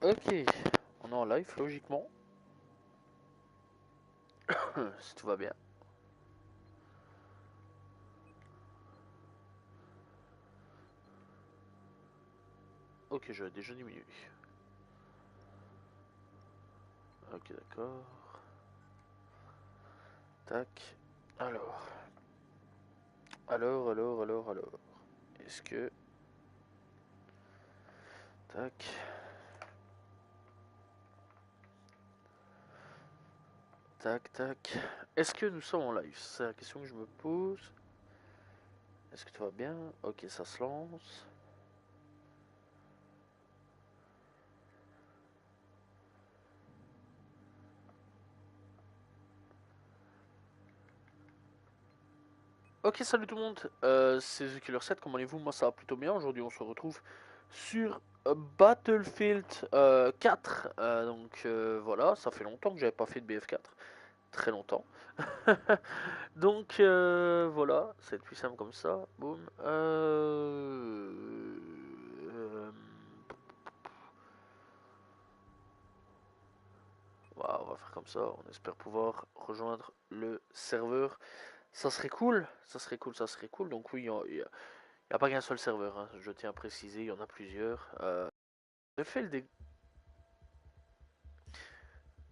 Ok, on est en live logiquement, si tout va bien. Ok, je vais déjà diminuer. Ok, d'accord. Tac. Alors. Est-ce que... Tac. Tac, tac. Est-ce que nous sommes en live? C'est la question que je me pose. Est-ce que tout va bien? Ok, ça se lance. Ok, salut tout le monde, c'est The Killer 7, comment allez-vous? Moi ça va plutôt bien, aujourd'hui on se retrouve sur Battlefield 4, voilà, ça fait longtemps que j'avais pas fait de BF4, très longtemps. Donc voilà, c'est plus simple comme ça, boum. Voilà, on va faire comme ça, on espère pouvoir rejoindre le serveur. Ça serait cool, ça serait cool, ça serait cool, donc oui, il n'y a pas qu'un seul serveur, hein, je tiens à préciser, il y en a plusieurs. J'ai fait le dé...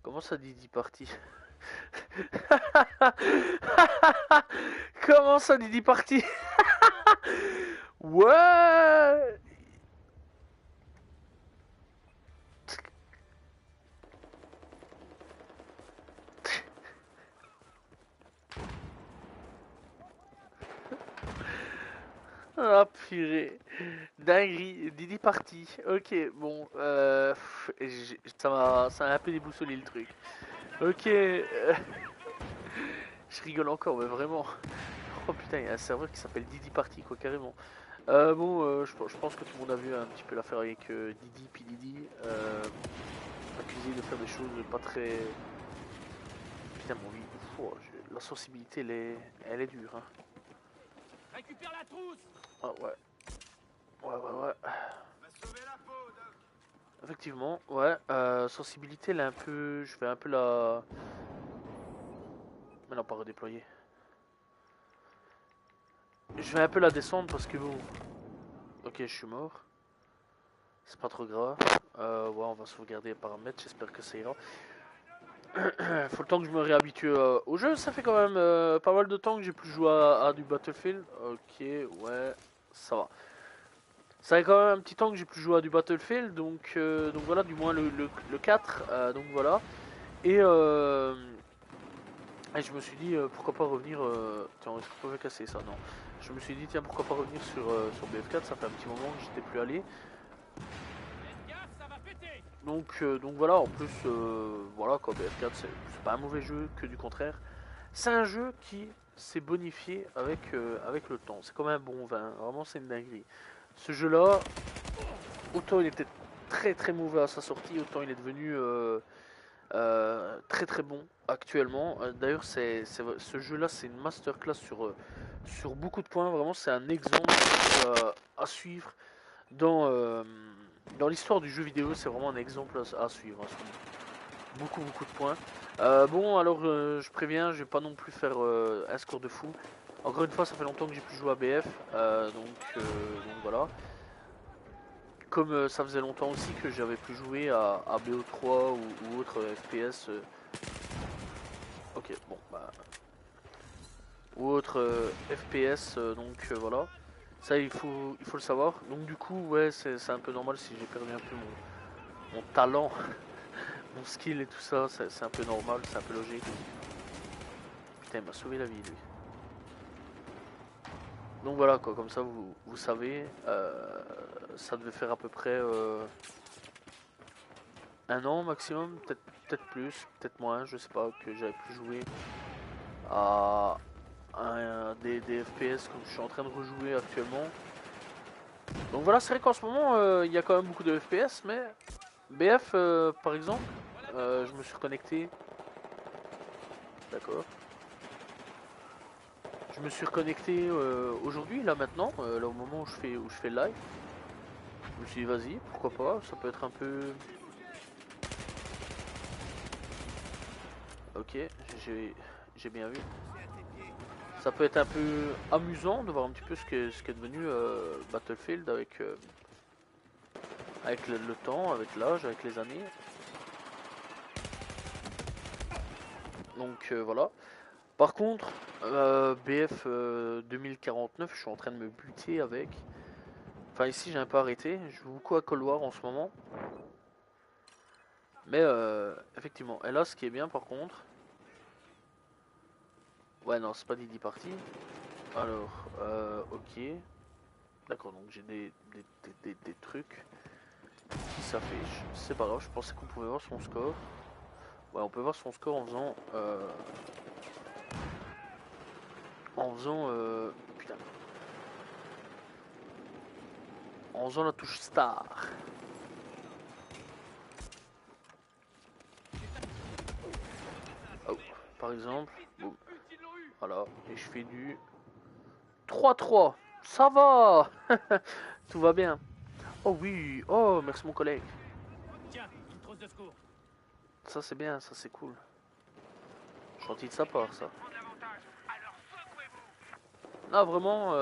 Comment ça dit 10 parties? Comment ça dit 10 parties? Ouais. Ah purée. Dinguerie, Didi party. Ok, bon, ça m'a un peu déboussolé le truc. Ok, je rigole encore, mais vraiment. Oh putain, il y a un serveur qui s'appelle Didi Party, quoi, carrément. Je pense que tout le monde a vu un petit peu l'affaire avec Didi puis Didi, accusé de faire des choses pas très... Putain, mon vie, la sensibilité, elle est dure, hein. Récupère la trousse. Ah ouais, ouais. Effectivement, ouais, sensibilité, elle est un peu... Je vais un peu la... Mais non, pas redéployer. Je vais un peu la descendre parce que bon... Ok, je suis mort. C'est pas trop grave. Ouais, on va sauvegarder les paramètres, j'espère que ça ira. Faut le temps que je me réhabitue au jeu, ça fait quand même pas mal de temps que j'ai plus joué à du Battlefield. Ok, ouais, ça va. Ça fait quand même un petit temps que j'ai plus joué à du Battlefield, donc voilà, du moins le 4, donc voilà. Et, et je me suis dit, pourquoi pas revenir... Tiens, est-ce qu'on pouvait casser ça? Non. Je me suis dit, tiens, pourquoi pas revenir sur BF4, ça fait un petit moment que j'étais plus allé. Donc voilà, en plus, voilà quoi, BF4 c'est pas un mauvais jeu, que du contraire. C'est un jeu qui s'est bonifié avec le temps. C'est comme un bon vin, vraiment c'est une dinguerie. Ce jeu-là, autant il était très très mauvais à sa sortie, autant il est devenu très très bon actuellement. D'ailleurs, ce jeu-là, c'est une masterclass sur beaucoup de points. Vraiment, c'est un exemple à suivre dans l'histoire du jeu vidéo. C'est vraiment un exemple à suivre, hein, sur beaucoup de points. Bon, alors je préviens, je vais pas non plus faire un score de fou. Encore une fois, ça fait longtemps que j'ai plus joué à BF, donc voilà. Comme ça faisait longtemps aussi que j'avais plus joué à BO3 ou autre FPS. Ok, bon, bah. Ou autre FPS, voilà. Ça, il faut le savoir. Donc, du coup, ouais, c'est un peu normal si j'ai perdu un peu mon talent, mon skill et tout ça. C'est un peu normal, c'est un peu logique. Putain, il m'a sauvé la vie, lui. Donc, voilà, quoi, comme ça, vous savez. Ça devait faire à peu près un an maximum, peut-être plus, peut-être moins, je sais pas, que j'avais plus joué à des FPS comme je suis en train de rejouer actuellement. Donc voilà, c'est vrai qu'en ce moment, il y a quand même beaucoup de FPS, mais BF, par exemple, je me suis reconnecté. D'accord. Je me suis reconnecté aujourd'hui, là maintenant, là au moment où je fais le live. Je me suis dit, vas-y, pourquoi pas, ça peut être un peu Ok, j'ai bien vu. Ça peut être un peu amusant de voir un petit peu ce qu'est devenu Battlefield avec le temps, avec l'âge, avec les années. Donc voilà. Par contre, BF 2049, je suis en train de me buter avec. Enfin ici j'ai un peu arrêté, je joue beaucoup à Cold War en ce moment. Mais effectivement, et là ce qui est bien par contre... Ouais non, c'est pas Didi Party. Alors, ok. D'accord, donc j'ai des trucs qui s'affichent. C'est pas grave, je pensais qu'on pouvait voir son score. Ouais, on peut voir son score en faisant... putain. En faisant la touche star. Oh, par exemple. Boum. Voilà, et je fais du 3-3. Ça va. Tout va bien. Oh oui, oh merci mon collègue. Tiens, une trousse de secours. Ça c'est bien, ça c'est cool. Gentil de sa part ça. Non vraiment,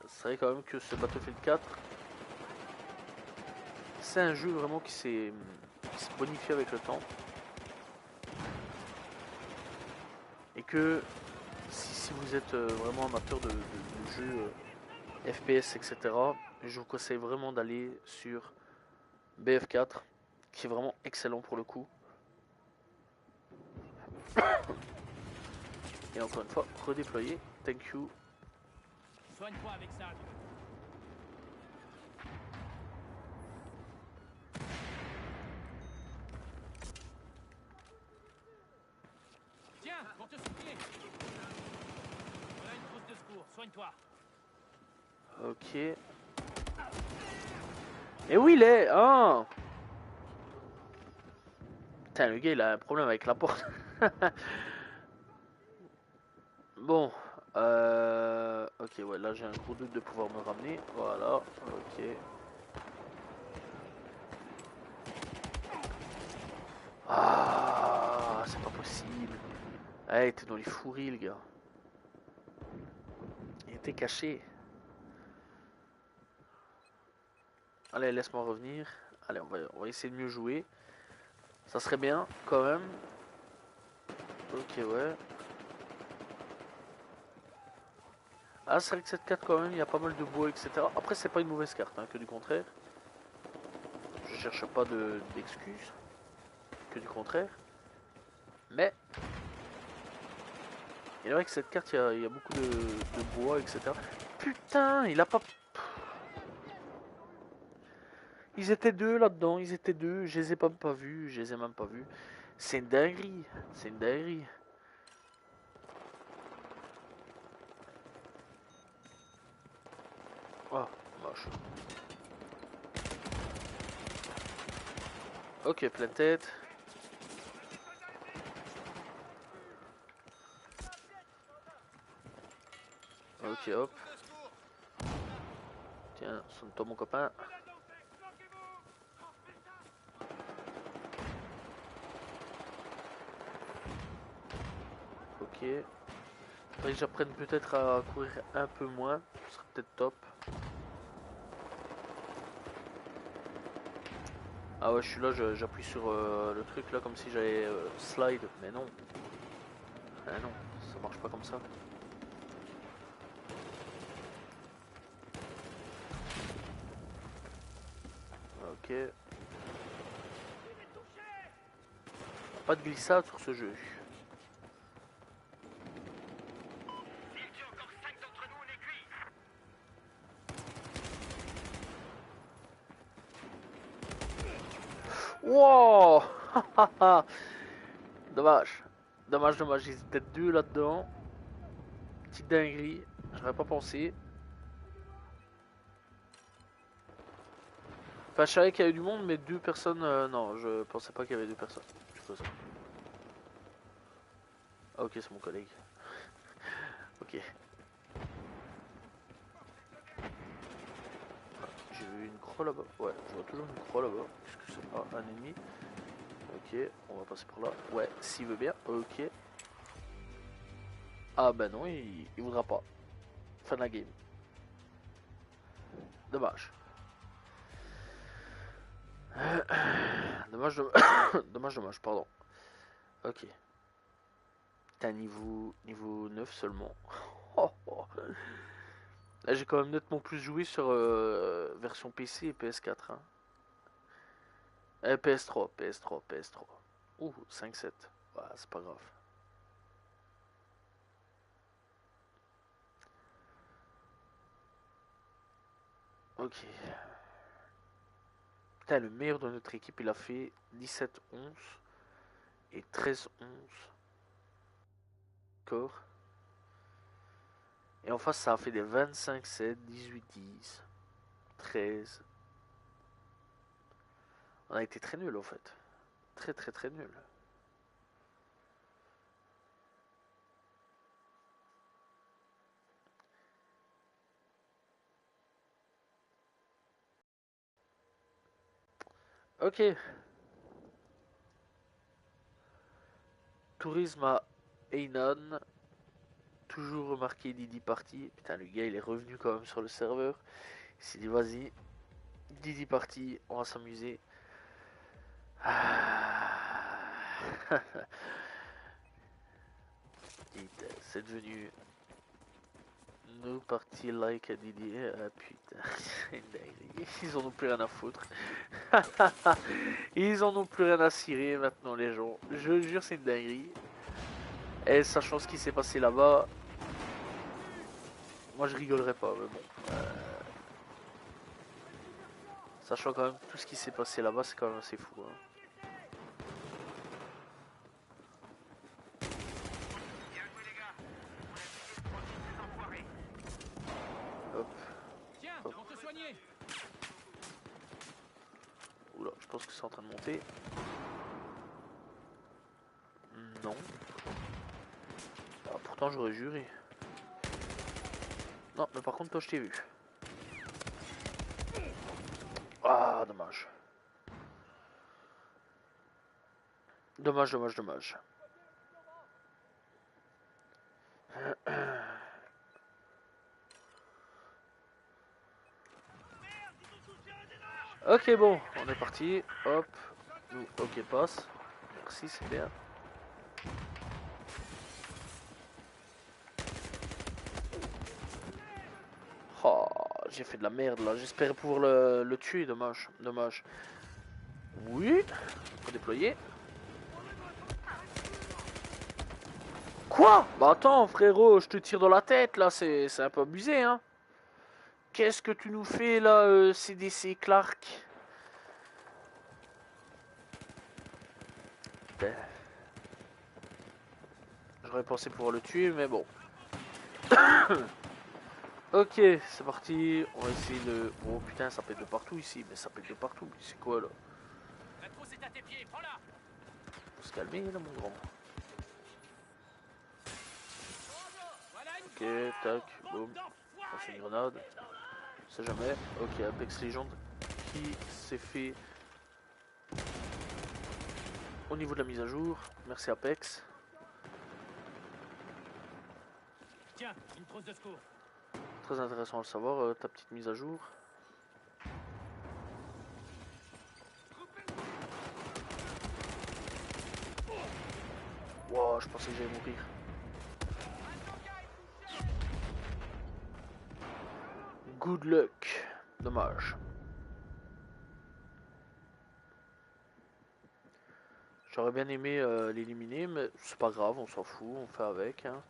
c'est vrai quand même que ce Battlefield 4, c'est un jeu vraiment qui s'est bonifié avec le temps. Et que si vous êtes vraiment amateur de jeux FPS, etc., je vous conseille vraiment d'aller sur BF4, qui est vraiment excellent pour le coup. Et encore une fois, redéployer. Thank you. Soigne-toi avec ça. Tiens, pour te soutenir. Voilà une trousse de secours. Soigne-toi. Ok. Et où il est? Hein? Putain, le gars il a un problème avec la porte. Bon. Ok, ouais, là j'ai un gros doute de pouvoir me ramener. Voilà, ok. Ah, c'est pas possible. Ah, il était dans les fourris, le gars. Il était caché. Allez, laisse-moi revenir. Allez, on va essayer de mieux jouer. Ça serait bien, quand même. Ok, ouais. Ah, c'est vrai que cette carte, quand même, il y a pas mal de bois, etc. Après, c'est pas une mauvaise carte, hein, que du contraire. Je cherche pas d'excuses. Que du contraire. Mais, il est vrai que cette carte, il y a beaucoup de bois, etc. Putain, il a pas... Ils étaient deux là-dedans, ils étaient deux. Je les ai pas vus, je les ai même pas vus. C'est une dinguerie, c'est une dinguerie. Oh, moche. Ok, pleine tête. Ok, hop. Tiens, sonne-toi mon copain. Ok. Faudrait que j'apprenne peut-être à courir un peu moins. Ce serait peut-être top. Ah ouais, je suis là, j'appuie sur le truc là comme si j'allais slide. Mais non. Ah non, ça marche pas comme ça. Ok. Pas de glissade sur ce jeu. Wow. Dommage. Dommage, dommage. Ils étaient deux là-dedans. Petite dinguerie. J'aurais pas pensé. Enfin, je savais qu'il y avait du monde, mais deux personnes. Non, je pensais pas qu'il y avait deux personnes. Je sais pas ça. Ah, ok, c'est mon collègue. Ok. J'ai vu une croix là-bas. Ouais, je vois toujours une croix là-bas. Est-ce que c'est pas un ennemi? Ok, on va passer par là. Ouais, s'il veut bien. Ok. Ah bah non, il voudra pas. Fin de la game. Dommage. Dommage, dommage, dommage, pardon. Ok. T'as niveau 9 seulement. Oh, oh. Là, j'ai quand même nettement plus joué sur version PC et PS4. Hein. PS3, PS3, PS3. Ouh, 5-7. Ouais, c'est pas grave. Ok. Putain, le meilleur de notre équipe, il a fait 17-11 et 13-11. Corps. Et en face, ça a fait des 25-7, 18-10, 13. On a été très nuls en fait. Très très très nuls. Ok. Tourisme à Einan. Toujours remarqué Didi Party. Putain, le gars il est revenu quand même sur le serveur. Il s'est dit vas-y, Didi Party, on va s'amuser. C'est devenu No Party like a Didi. Ah putain, c'est une dinguerie. Ils en ont plus rien à foutre. Ils en ont plus rien à cirer maintenant les gens. Je jure c'est une dinguerie. Et sachant ce qui s'est passé là-bas, moi je rigolerais pas, mais bon. Sachant quand même tout ce qui s'est passé là-bas, c'est quand même assez fou. Hein. Hop, Tiens, hop. pour te soigner. Oula, je pense que c'est en train de monter. Non. Ah, pourtant j'aurais juré. Non, mais par contre toi je t'ai vu. Ah, dommage. Dommage, dommage, dommage. Ok, bon, on est parti. Hop. Nous, ok, passe. Merci, c'est bien. Oh, j'ai fait de la merde là. J'espérais pouvoir le tuer. Dommage, dommage. Oui. Faut déployer. Quoi? Bah attends, frérot, je te tire dans la tête là. C'est un peu abusé, hein. Qu'est-ce que tu nous fais là, CDC Clark? Putain. J'aurais pensé pouvoir le tuer, mais bon. Ok, c'est parti. On va essayer de... Oh putain, ça pète de partout ici. Mais ça pète de partout. C'est quoi là? La trousse est à tes pieds, prends-la. Faut se calmer là, mon grand. Voilà une Ok, tac, boum. bande On fait une d'enfoirés. grenade. On sait jamais. Ok, Apex Legends qui s'est fait au niveau de la mise à jour. Merci Apex. Tiens, une trousse de secours. Très intéressant à le savoir, ta petite mise à jour. Wow, je pensais que j'allais mourir. Good luck. Dommage. J'aurais bien aimé l'éliminer, mais c'est pas grave, on s'en fout, on fait avec. Hein.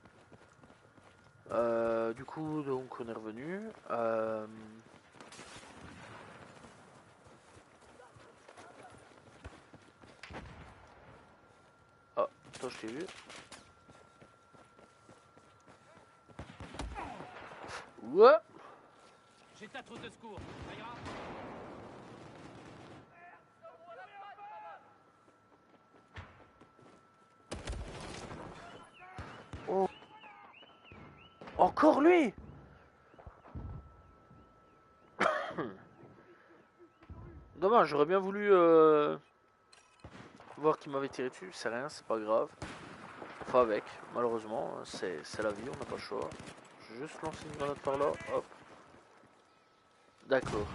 Du coup, donc on est revenu. Ah, toi je t'ai vu. Ouais. J'ai ta trousse de secours. Ça ira. Oh. Encore lui. Dommage, j'aurais bien voulu voir qui m'avait tiré dessus, c'est rien, c'est pas grave. Enfin avec, malheureusement, c'est la vie, on n'a pas le choix. Je vais juste lancer une grenade par là, hop. D'accord,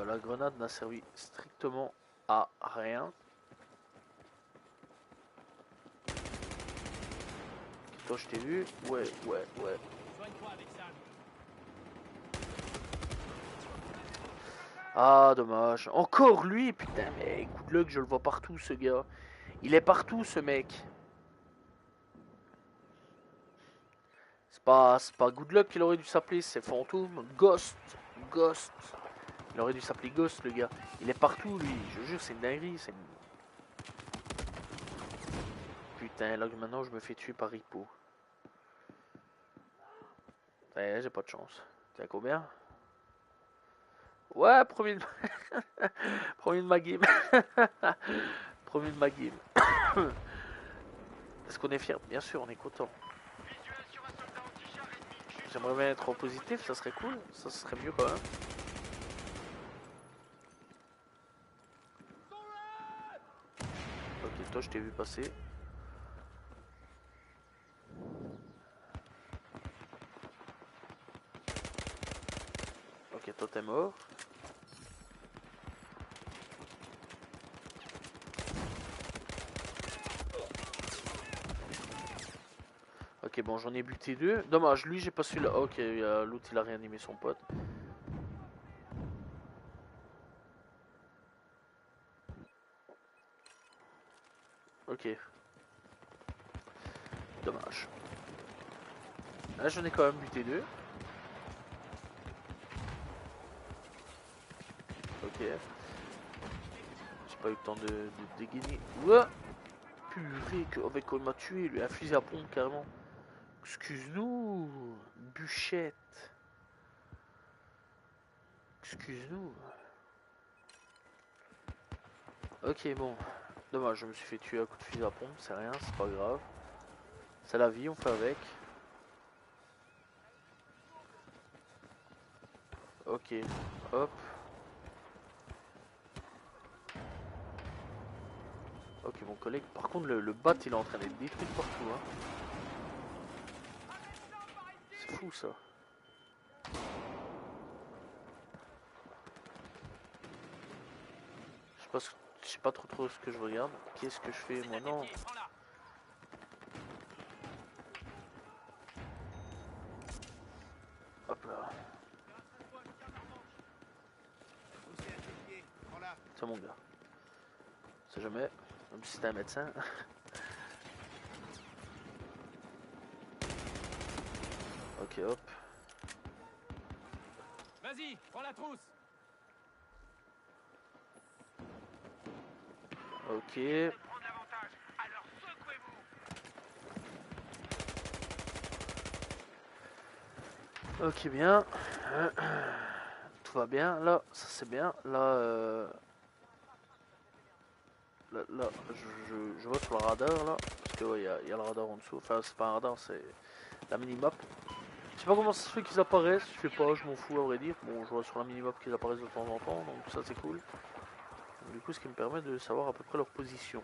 la grenade n'a servi strictement à rien. Toi je t'ai vu, ouais. Soigne-toi avec ça. Ah dommage, encore lui, putain mais good luck, je le vois partout ce gars. Il est partout ce mec. C'est pas good luck qu'il aurait dû s'appeler, c'est fantôme, Ghost. Il aurait dû s'appeler Ghost le gars. Il est partout lui, je jure c'est une dinguerie, c'est une... Putain là maintenant je me fais tuer par Hippo. Ouais, j'ai pas de chance. T'es à combien? Ouais, premier de... premier de ma game. Premier de ma game. Est-ce qu'on est fier? Bien sûr, on est content. J'aimerais bien être en positif, ça serait cool. Ça serait mieux quand même. Ok, toi je t'ai vu passer. Ok, toi t'es mort. Ok, bon, j'en ai buté deux. Dommage, lui, j'ai pas su là. Ok, l'autre, il a réanimé son pote. Ok. Dommage. Là, j'en ai quand même buté deux. Ok. J'ai pas eu le temps de dégainer. Ouah! Purée, avec quoi il m'a tué, lui, un fusil à pompe carrément. Excuse-nous, bûchette. Excuse-nous. Ok, bon. Dommage, je me suis fait tuer à coup de fusil à pompe, c'est rien, c'est pas grave. C'est la vie, on fait avec. Ok, hop. Ok, mon collègue. Par contre, le bat, il est en train d'être détruit de partout. Hein. C'est fou ça. Je sais pas trop ce que je regarde. Qu'est-ce que je fais moi? Non. Hop là. C'est mon gars. C'est jamais. Même si c'est un médecin. Ok, hop. Vas-y, prends la trousse. Ok. Ok, bien. Tout va bien. Là, ça c'est bien. Là, là, je vois sur le radar là. Parce que ouais, y a le radar en dessous. Enfin, c'est pas un radar, c'est la minimap. Je sais pas comment ça se fait qu'ils apparaissent, je sais pas, je m'en fous à vrai dire. Bon, je vois sur la minimap qu'ils apparaissent de temps en temps, donc ça c'est cool. Donc, du coup, ce qui me permet de savoir à peu près leur position.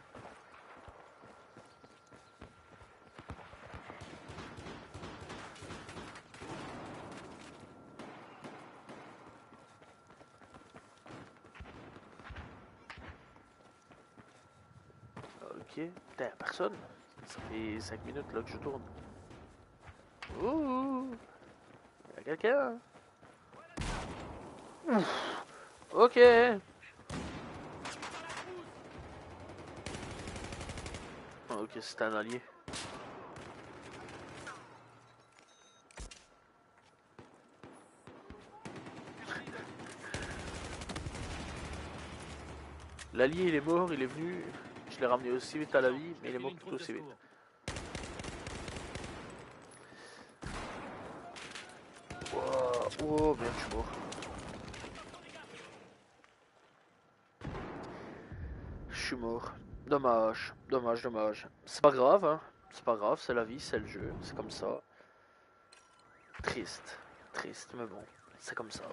Ok, putain, personne. Ça fait 5 minutes là que je tourne. Ouh, y'a quelqu'un. Ok. Ah, ok, c'est un allié. L'allié il est mort, il est venu. Je l'ai ramené aussi vite à la vie, mais il est mort tout aussi vite. Wow. Oh, bien, je suis mort. Je suis mort. Dommage, dommage. C'est pas grave, hein. C'est pas grave, c'est la vie, c'est le jeu, c'est comme ça. Triste, triste, mais bon, c'est comme ça.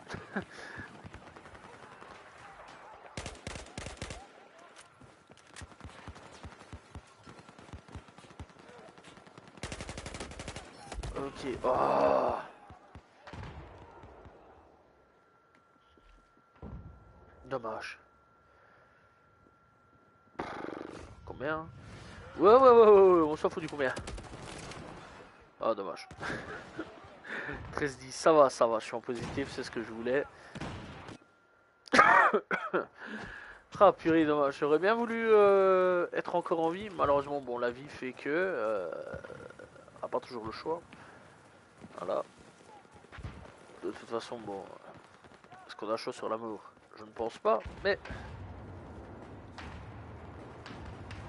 Ok. Oh. Dommage. Combien? Ouais, on s'en fout du combien. Ah, dommage. 13-10, ça va, je suis en positif, c'est ce que je voulais. Ah purée, dommage, j'aurais bien voulu être encore en vie. Malheureusement, bon, la vie fait que... on n'a pas toujours le choix. Voilà. De toute façon, bon... Est-ce qu'on a chaud sur l'amour? Je ne pense pas, mais...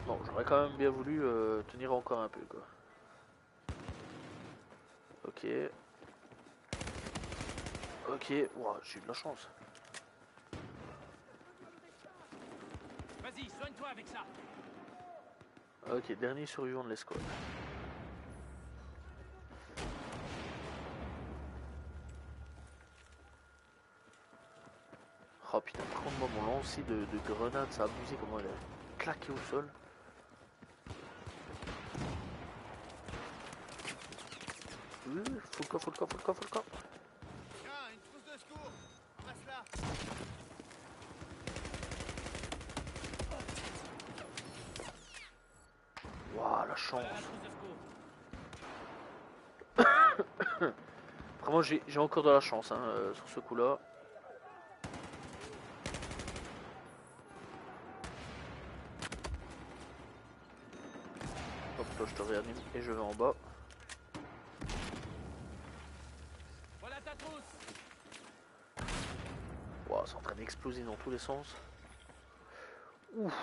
Bon, j'aurais quand même bien voulu tenir encore un peu, quoi. Ok. Ok, wow, j'ai eu de la chance. Vas-y, soigne-toi avec ça. Ok, dernier survivant de l'escouade. Oh putain, par contre, moi, mon lancer de grenade, ça a abusé comment elle est claquée au sol. Faut le corps. Tiens, une trousse de secours. Passe-la. Waouh, la chance. Voilà la trousse de secours. Vraiment, j'ai encore de la chance hein, sur ce coup-là. Hop là, je te réanime et je vais en bas. Voilà ta trousse. Waouh, c'est en train d'exploser dans tous les sens. Ouf.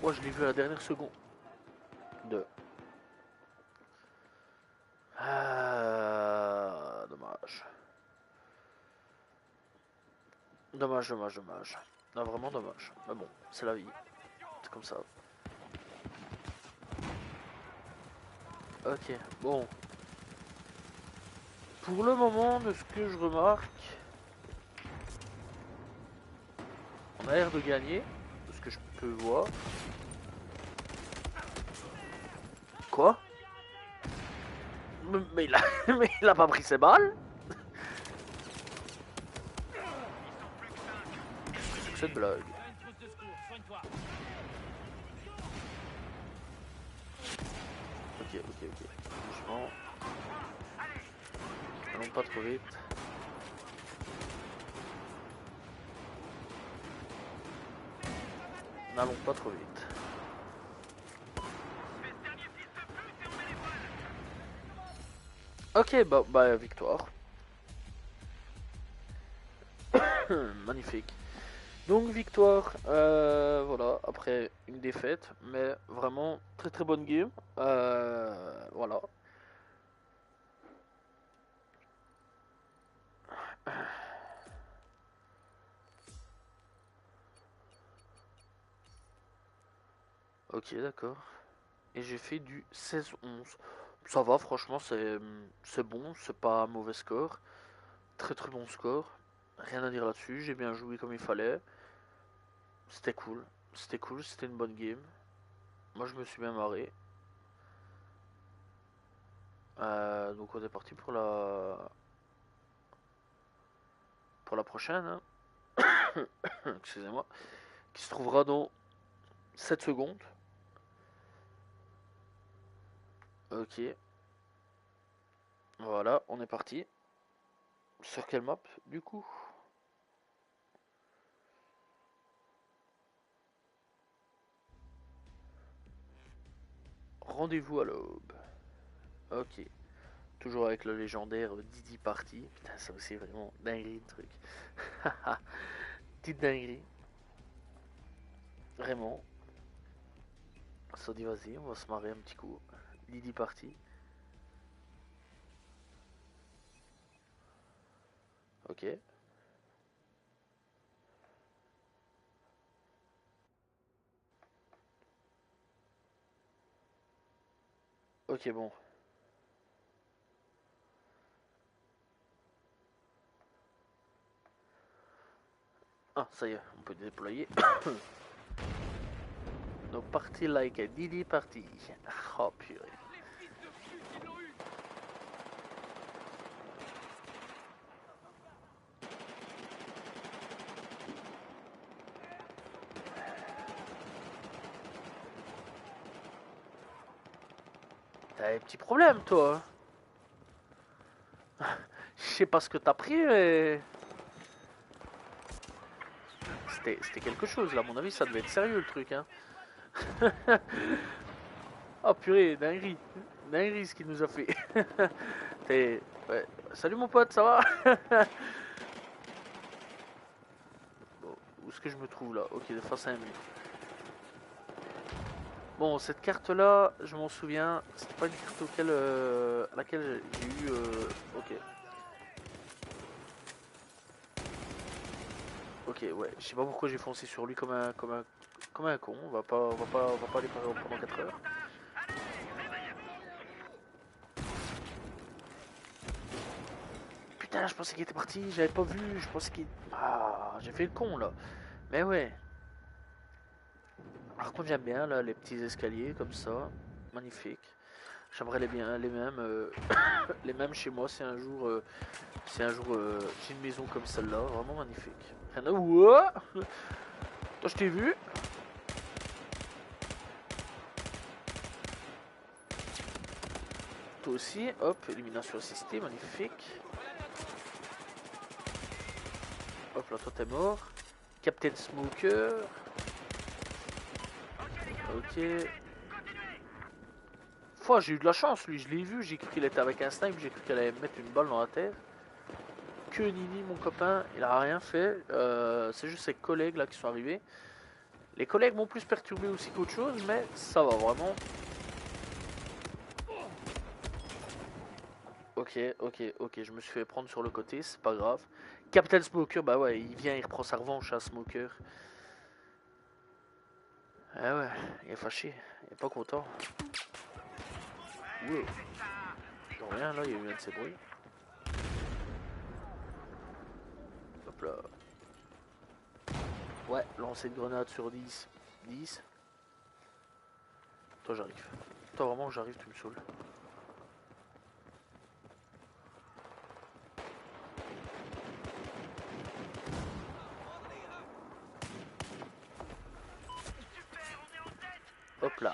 Moi, je l'ai vu à la dernière seconde. Dommage. Dommage. Non, vraiment dommage. Mais bon, c'est la vie. C'est comme ça. Ok, bon. Pour le moment, de ce que je remarque, on a l'air de gagner, de ce que je peux voir. Quoi? Mais il a, mais il a pas pris ses balles? Qu'est-ce que c'est que cette blague? Voilà une trousse de secours. Soigne-toi. Ok. Doucement. Allons pas trop vite. N'allons pas trop vite. Ok, bah victoire. Magnifique. Donc victoire, voilà, après une défaite, mais vraiment très bonne game. Voilà. Ok, d'accord. Et j'ai fait du 16-11. Ça va, franchement, c'est bon, c'est pas un mauvais score. Très bon score. Rien à dire là-dessus, j'ai bien joué comme il fallait. C'était cool, c'était une bonne game. Moi, je me suis bien marré. Donc on est parti pour la prochaine, hein. Excusez-moi, qui se trouvera dans 7 secondes. Ok, voilà, on est parti. Sur quelle map, du coup? Rendez-vous à l'aube. Ok, toujours avec le légendaire Didi Party. Putain, ça aussi vraiment dinguerie de truc. Petite dinguerie. Vraiment. Ça dit vas-y, on va se marrer un petit coup. Didi Party. Ok. Ok, bon. Ah, ça y est, on peut déployer. Donc, party like a Didi Party. Oh, purée. Les fils de pute, ils l'ont eu. T'as des petits problèmes, toi. Je sais pas ce que t'as pris, mais... C'était quelque chose, là. À mon avis, ça devait être sérieux, le truc, hein. Oh, purée, dinguerie. Dinguerie, ce qu'il nous a fait. T'es... Ouais. Salut, mon pote, ça va? Bon, où est-ce que je me trouve, là? Ok, face à un mur. Bon, cette carte-là, je m'en souviens. C'était pas une carte à laquelle j'ai eu... Ok. Ok, ouais. Je sais pas pourquoi j'ai foncé sur lui comme un con. On va pas aller pendant 4 heures. Putain, je pensais qu'il était parti. J'avais pas vu. Je pensais qu'il... Ah, j'ai fait le con, là. Mais ouais. Par contre, j'aime bien, là, les petits escaliers, comme ça. Magnifique. J'aimerais les mêmes, les mêmes chez moi si un jour j'ai une maison comme celle-là, vraiment magnifique. Rien à voir. Toi, je t'ai vu. Toi aussi. Hop, élimination assistée, magnifique. Hop là, toi t'es mort. Captain Smoker. Ok. Foi, j'ai eu de la chance, lui, je l'ai vu. J'ai cru qu'il était avec un snipe, j'ai cru qu'elle allait me mettre une balle dans la tête. Que Nini, mon copain, il a rien fait. C'est juste ses collègues là qui sont arrivés. Les collègues m'ont plus perturbé aussi qu'autre chose, mais ça va vraiment. Ok, ok, je me suis fait prendre sur le côté, c'est pas grave. Captain Smoker, bah ouais, il vient, il reprend sa revanche à Smoker. Ah ouais, il est fâché, il est pas content. Wow. Genre rien là, il y a eu un de ces bruits. Hop là. Ouais, lancer de grenade sur 10. 10. Toi j'arrive. Toi vraiment j'arrive, tu me saoules. Hop là.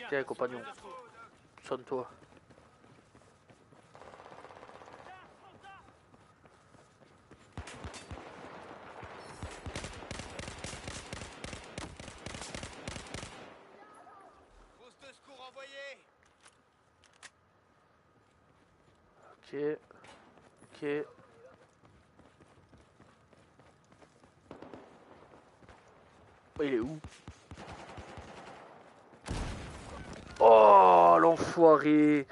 Tiens compagnon, sonne-toi. Ok, ok. Oh, il est où? Oh l'enfoiré.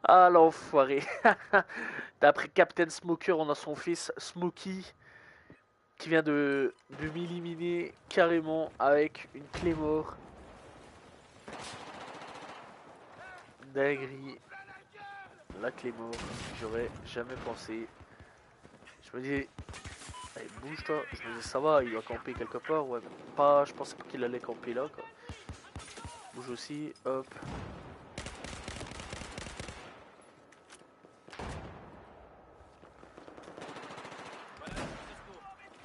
Ah l'enfoiré. D'après Captain Smoker, on a son fils Smokey qui vient de m'éliminer carrément avec une clé mort. Dinguerie. La clé mort. J'aurais jamais pensé. Je me dis, allez, bouge toi. Je me dis, ça va, il doit camper quelque part. Ouais, pas, je pensais pas qu'il allait camper là quoi. Bouge aussi, hop.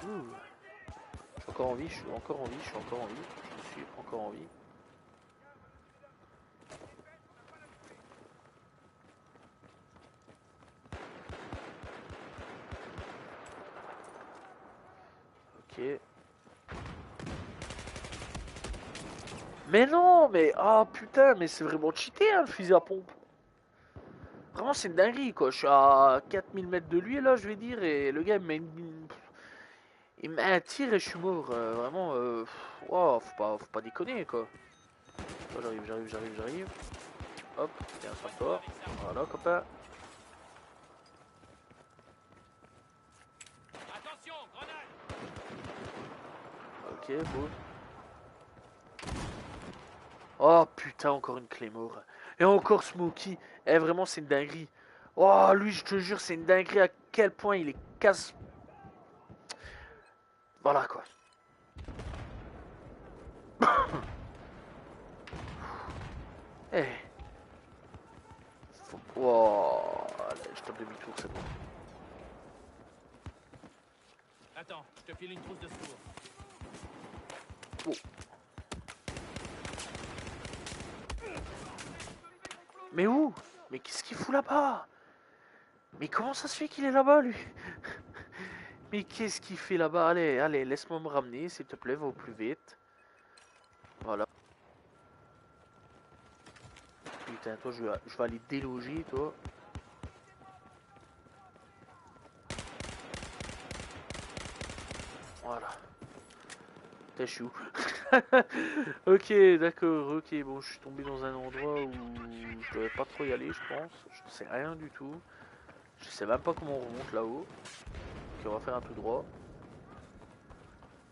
Ouh. Je suis encore en vie, je suis encore en vie, je suis encore en vie. Je suis encore en vie. Ok. Mais non, mais ah putain, mais c'est vraiment cheaté hein, le fusil à pompe. Vraiment, c'est une dinguerie quoi. Je suis à 4000 mètres de lui là, je vais dire, et le gars il me met un tir et je suis mort. Vraiment, wow, faut pas déconner quoi. Oh, j'arrive. Hop, tiens, sur toi. Voilà, copain. Attention, grenade. Ok, boum. Oh putain, encore une Claymore. Et encore Smokey. Eh, vraiment, c'est une dinguerie. Oh, lui, je te jure, c'est une dinguerie à quel point il est casse. Voilà quoi. Eh. Oh, allez, je tape demi-tour, c'est bon. Attends, je te file une trousse de secours. Oh. Mais où? Mais qu'est-ce qu'il fout là-bas? Mais comment ça se fait qu'il est là-bas, lui? Mais qu'est-ce qu'il fait là-bas? Allez, allez, laisse-moi me ramener, s'il te plaît, va au plus vite. Voilà. Putain, toi, je vais aller te déloger, toi. Voilà. Putain, je suis où? Ok, d'accord, ok. Bon, je suis tombé dans un endroit où je devais pas trop y aller, je pense. Je ne sais rien du tout. Je sais même pas comment on remonte là-haut. Ok, on va faire un tout droit.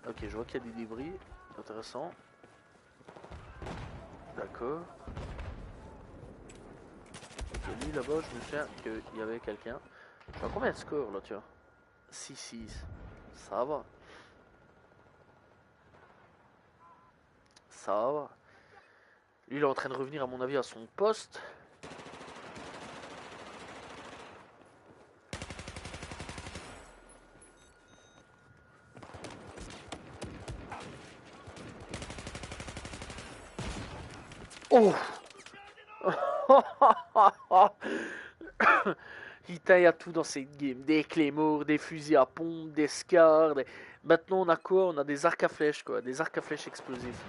Ok, je vois qu'il y a des débris. Intéressant. D'accord. Ok, lui là-bas, je me souviens qu'il y avait quelqu'un. Je vois combien de scores là, tu vois? 6-6. Ça va. Ça va. Lui, il est en train de revenir, à mon avis, à son poste. Oh! Il taille à tout dans cette game. Des claymores, des fusils à pompe, des scars. Maintenant, on a quoi? On a des arcs à flèches, quoi. Des arcs à flèches explosifs.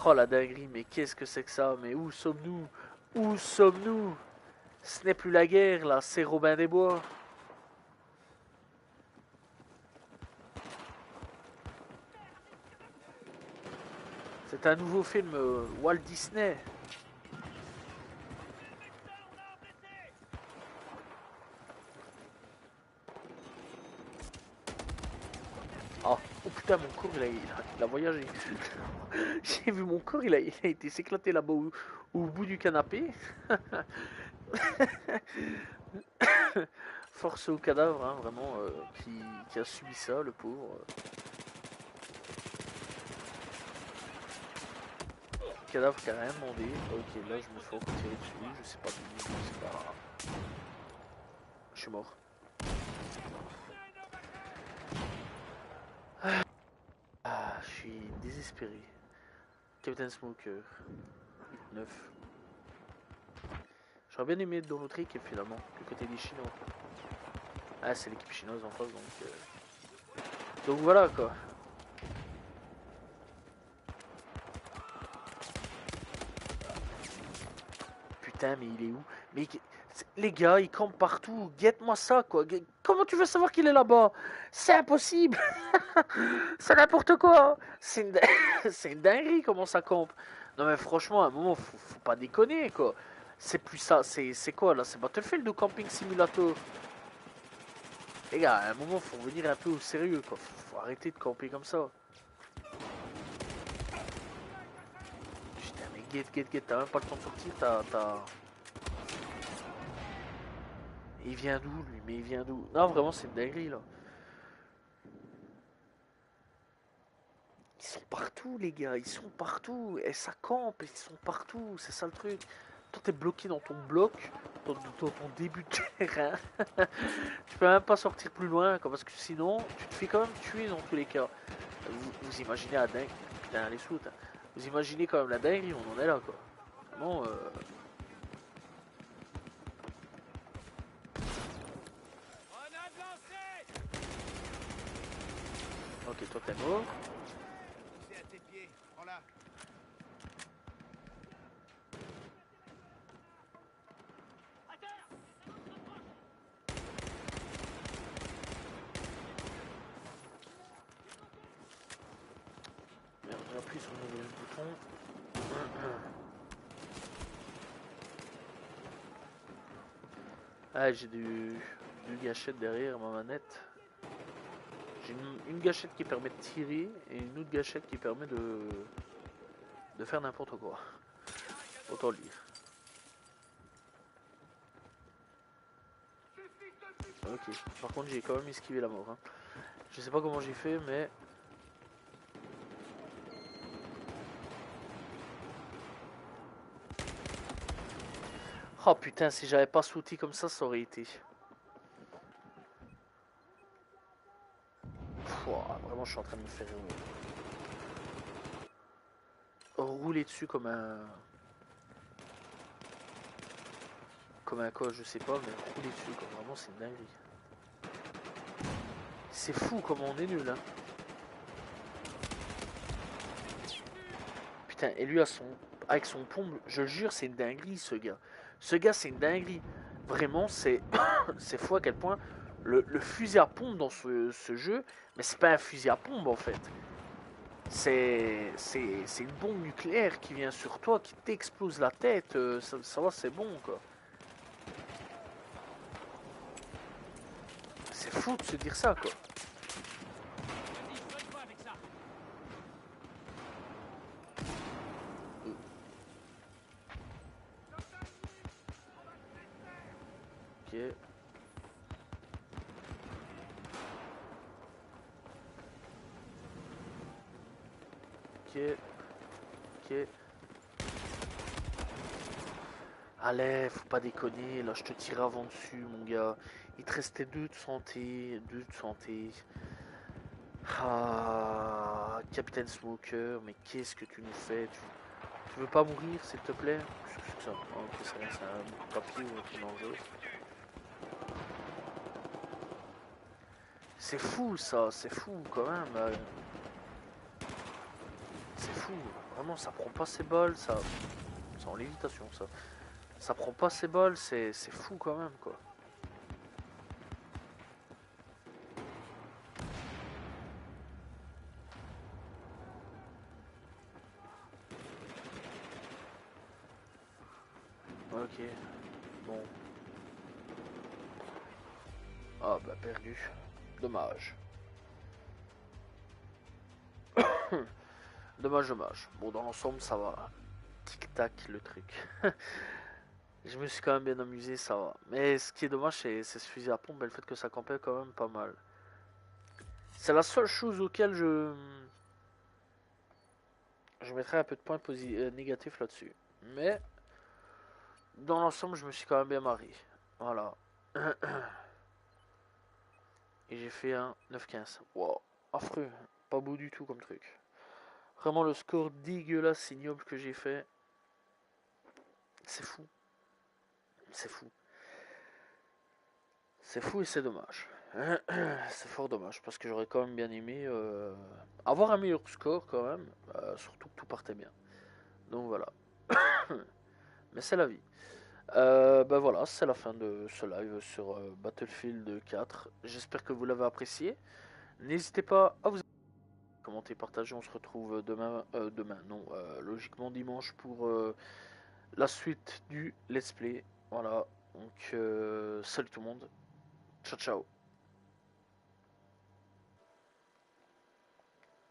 Oh la dinguerie, mais qu'est-ce que c'est que ça? Mais où sommes-nous? Où sommes-nous? Ce n'est plus la guerre, là. C'est Robin des Bois. C'est un nouveau film Walt Disney. Ah, oh putain, mon corps, il a voyagé. J'ai vu mon corps, il a été s'éclater là-bas au bout du canapé. Force au cadavre, hein, vraiment, qui a subi ça, le pauvre. Cadavre qui a rien demandé. Ok, là, je me fais encore tirer dessus. Je sais pas d'où, je sais pas. Je suis mort. Ah, je suis désespéré. Captain Smoker. 9. J'aurais bien aimé être dans l'autre équipe finalement, du côté des Chinois. Ah, c'est l'équipe chinoise en face, donc voilà quoi. Putain, mais il est où? Mais les gars, ils campent partout. Guette-moi ça quoi. Comment tu veux savoir qu'il est là-bas? C'est impossible. C'est n'importe quoi. C'est une dinguerie comment ça campe. Non mais franchement, à un moment, faut pas déconner quoi. C'est plus ça. C'est quoi là? C'est Battlefield ou Camping Simulator? Les gars, à un moment, faut revenir un peu au sérieux, quoi. Faut arrêter de camper comme ça. Putain, mais get, t'as même pas le temps de sortir, Il vient d'où, lui? Mais il vient d'où? Non, vraiment, c'est une dinguerie, là. Ils sont partout, les gars, ils sont partout. Et ça campe, ils sont partout, c'est ça le truc. Toi, t'es bloqué dans ton bloc, dans ton début de terrain. Tu peux même pas sortir plus loin, quoi, parce que sinon, tu te fais quand même tuer dans tous les cas. Vous imaginez la dingue. Putain, les sous, vous imaginez quand même la dinguerie, on en est là, quoi. Bon, Grenade lancée! ok, toi t'es mort. C'est à tes pieds, prends-la. Merde, j'appuie sur le mauvais bouton. Ah, j'ai deux gâchettes derrière ma manette. J'ai une gâchette qui permet de tirer et une autre gâchette qui permet de faire n'importe quoi. Autant le dire. Ok, par contre j'ai quand même esquivé la mort. Hein. Je sais pas comment j'ai fait, mais... Oh putain, si j'avais pas sauté comme ça aurait été. Pouah, vraiment, je suis en train de me faire rouler dessus comme un... Comme un quoi, je sais pas, mais rouler dessus, quoi. Vraiment, c'est une dinguerie. C'est fou comment on est nul, hein. Putain, et lui, avec son pompe, je le jure, c'est une dinguerie, ce gars. Ce gars, c'est une dinguerie. Vraiment, c'est c'est fou à quel point le fusil à pompe dans ce jeu, mais c'est pas un fusil à pompe, en fait. C'est une bombe nucléaire qui vient sur toi, qui t'explose la tête. Ça va, c'est bon, quoi. C'est fou de se dire ça, quoi. Vas-y, soigne-toi avec ça. Ok. Ok. Ok. Allez, faut pas déconner, là je te tire avant dessus, mon gars. Il te restait 2 de santé, 2 de santé. Ah, Captain Smoker, mais qu'est-ce que tu nous fais? Tu veux pas mourir, s'il te plaît? Qu'est-ce que c'est que ça? Oh, ok, c'est rien, c'est un bout de papier ou un truc dans le jeu. C'est fou ça, c'est fou quand même. C'est fou, vraiment, ça prend pas ses balles, ça. C'est en lévitation ça. Ça prend pas ses balles, c'est fou quand même quoi. Ok, bon. Ah bah perdu. Dommage. Dommage, dommage. Bon, dans l'ensemble, ça va. Tic-tac, le truc. Je me suis quand même bien amusé, ça va. Mais ce qui est dommage, c'est ce fusil à pompe et le fait que ça campait quand même pas mal. C'est la seule chose auquel je mettrais un peu de points négatifs là-dessus. Mais dans l'ensemble, je me suis quand même bien marré. Voilà. Et j'ai fait un 9-15. Wow, affreux. Pas beau du tout comme truc. Vraiment le score dégueulasse, ignoble que j'ai fait. C'est fou. C'est fou. C'est fou et c'est dommage. C'est fort dommage parce que j'aurais quand même bien aimé avoir un meilleur score quand même. Surtout que tout partait bien. Donc voilà. Mais c'est la vie. Ben voilà, c'est la fin de ce live sur Battlefield 4. J'espère que vous l'avez apprécié. N'hésitez pas à vous commenter, partager. On se retrouve demain, non, logiquement dimanche pour la suite du let's play. Voilà. Donc salut tout le monde. Ciao ciao.